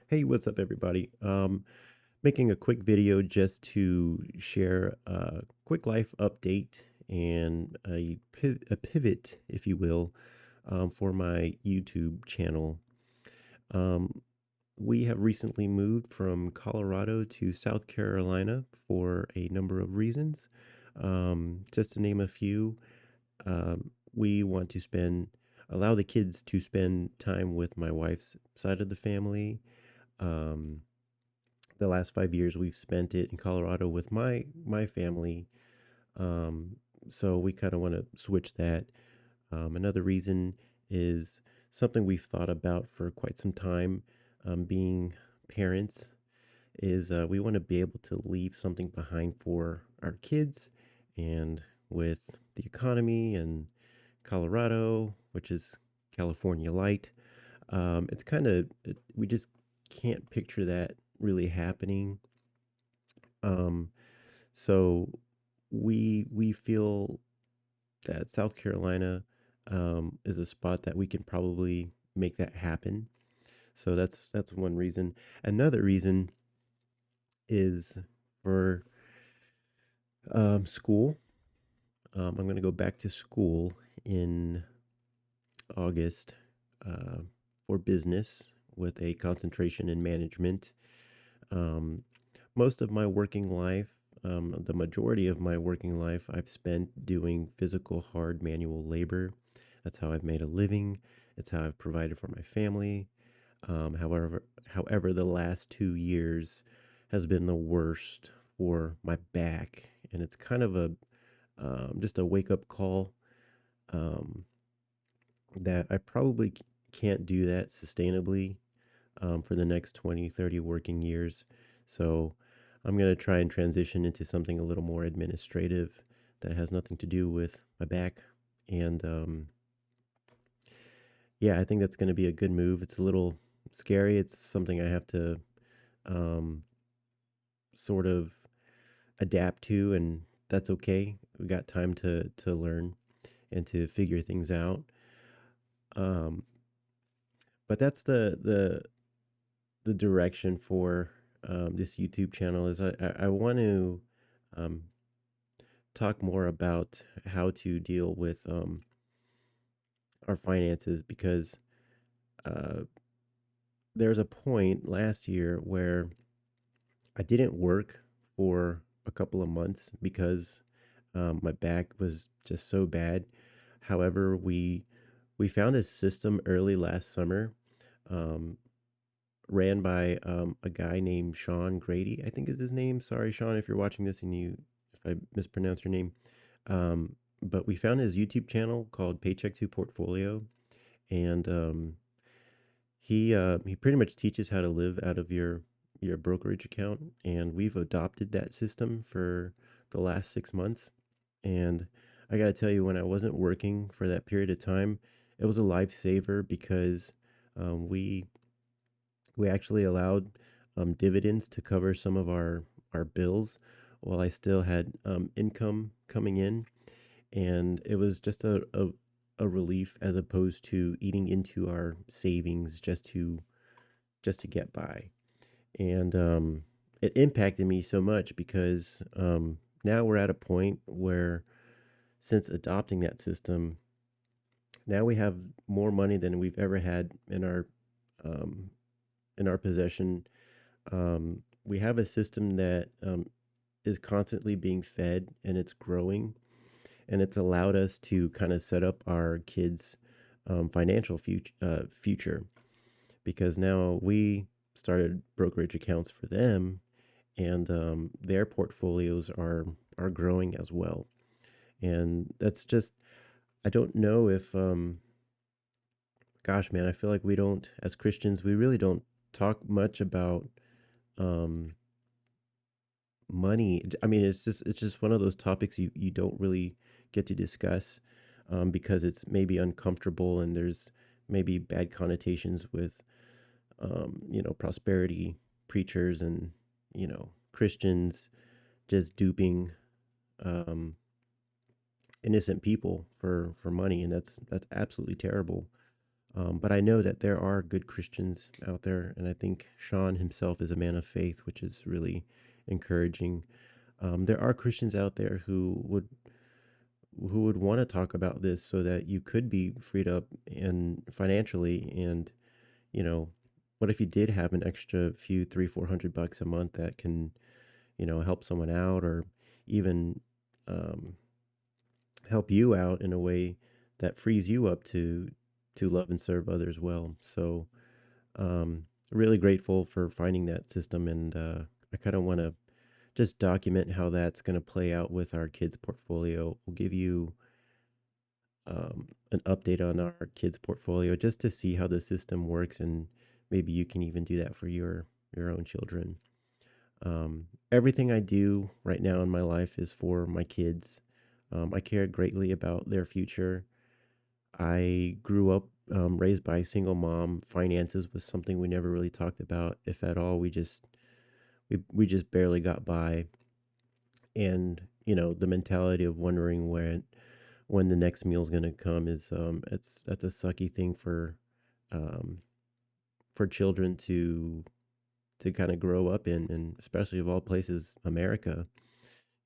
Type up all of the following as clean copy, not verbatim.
Hey, what's up, everybody? Making a quick video just to share a quick life update and a pivot, if you will, for my YouTube channel. Um, we have recently moved from Colorado to South Carolina for a number of reasons. Just to name a few, we want to allow the kids to spend time with my wife's side of the family. Um, the last 5 years we've spent it in Colorado with my family. Um, so we kind of want to switch that. Another reason is something we've thought about for quite some time. Being parents is we want to be able to leave something behind for our kids, and with the economy and Colorado, which is California light, it's kind of we just can't picture that really happening. Um, so we feel that South Carolina is a spot that we can probably make that happen. So that's one reason. Another reason is for school. I'm going to go back to school in August uh, for business with a concentration in management. Um, Most of my working life, the majority of my working life, I've spent doing physical, hard manual labor. That's how I've made a living. It's how I've provided for my family. However, the last 2 years has been the worst for my back, and it's kind of a just a wake up call um, that I probably can't do that sustainably for the next 20, 30 working years. So I'm going to try and transition into something a little more administrative that has nothing to do with my back. And yeah, I think that's going to be a good move. It's a little scary. It's something I have to um, sort of adapt to, and that's okay. We got time to learn and to figure things out. Um, but that's the direction for this YouTube channel. Is I want to um, talk more about how to deal with our finances, because uh, there's a point last year where I didn't work for a couple of months because my back was just so bad. However, we found a system early last summer, um, ran by a guy named Sean Grady, I think is his name. Sorry, Sean, if you're watching this and you if I mispronounce your name. But we found his YouTube channel called Paycheck to Portfolio, and he pretty much teaches how to live out of your brokerage account, and we've adopted that system for the last 6 months. And I got to tell you, when I wasn't working for that period of time, it was a lifesaver because we actually allowed dividends to cover some of our bills while I still had income coming in, and it was just a relief as opposed to eating into our savings just to get by. And it impacted me so much because now we're at a point where, since adopting that system, now we have more money than we've ever had um, in our possession. We have a system that is constantly being fed, and it's growing, and it's allowed us to kind of set up our kids' financial future, because now we started brokerage accounts for them, and their portfolios are growing as well. And that's just, I don't know if gosh, man, I feel like we don't, as Christians, we really don't talk much about um, money. I mean, it's just one of those topics you don't really get to discuss because it's maybe uncomfortable, and there's maybe bad connotations with prosperity preachers and Christians just duping um, innocent people for money, and that's absolutely terrible. But I know that there are good Christians out there, and I think Sean himself is a man of faith, which is really encouraging. There are Christians out there who would want to talk about this so that you could be freed up and financially. And you know, what if you did have an extra few, 300-400 bucks a month that can, help someone out, or even um, help you out in a way that frees you up to love and serve others well. So really grateful for finding that system, and I kind of want to just document how that's going to play out with our kids' portfolio. We'll give you an update on our kids' portfolio just to see how the system works, and maybe you can even do that for your own children. Everything I do right now in my life is for my kids. I care greatly about their future. I grew up raised by a single mom. Finances was something we never really talked about, if at all. We just barely got by, and the mentality of wondering when the next meal's gonna come is that's a sucky thing um for children to kind of grow up in, and especially of all places, America.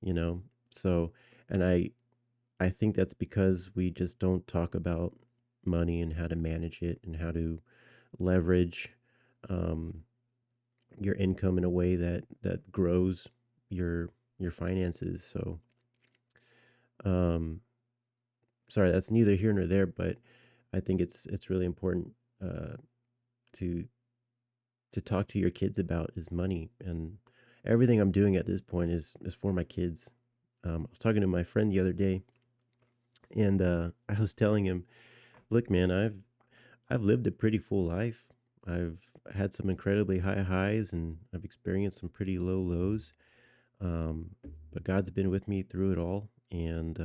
You know, so and I think that's because we just don't talk about money and how to manage it and how to leverage um, your income in a way that grows your your finances. So, um, sorry, that's neither here nor there, but I think it's really important uh, to to talk to your kids about is money, and everything I'm doing at this point is for my kids. I was talking to my friend the other day, and I was telling him, "Look, man, I've lived a pretty full life. I've had some incredibly high highs, and I've experienced some pretty low lows. Um, but God's been with me through it all. And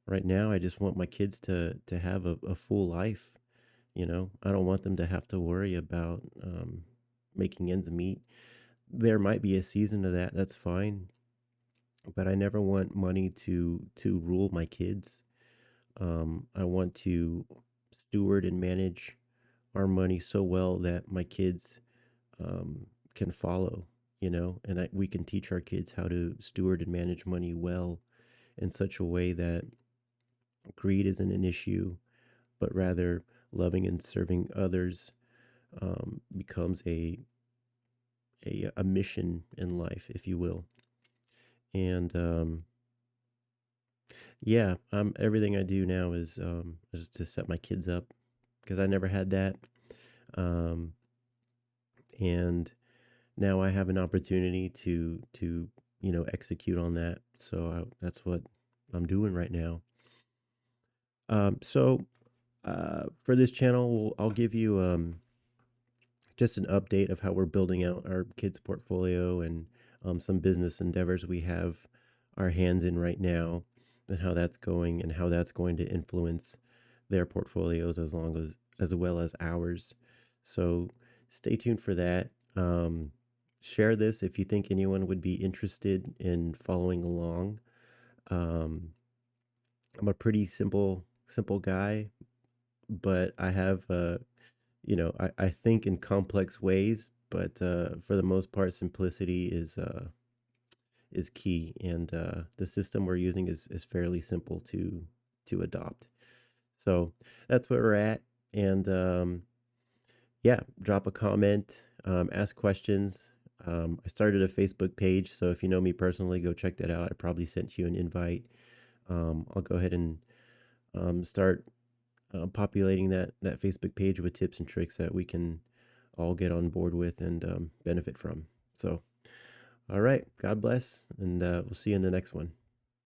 right now, I just want my kids to have a full life. I don't want them to have to worry about making ends meet. There might be a season of that. That's fine. But I never want money to rule my kids. I want to steward and manage our money so well that my kids can follow, and we can teach our kids how to steward and manage money well in such a way that greed isn't an issue, but rather loving and serving others becomes a mission in life, if you will. And yeah, everything I do now is to set my kids up because I never had that. Um, and now I have an opportunity to execute on that. So that's what I'm doing right now. So for this channel, I'll give you just an update of how we're building out our kids portfolio, and some business endeavors we have our hands in right now, and how that's going and how that's going to influence their portfolios as well as ours. So stay tuned for that. Share this if you think anyone would be interested in following along. Um, I'm a pretty simple guy, but I have I think in complex ways, but for the most part, simplicity is key, and the system we're using is fairly simple to adopt. So that's where we're at, and yeah, drop a comment, ask questions. I started a Facebook page, so if you know me personally, go check that out. I probably sent you an invite. I'll go ahead and start populating that Facebook page with tips and tricks that we can all get on board with and benefit from. So, all right, God bless, and we'll see you in the next one.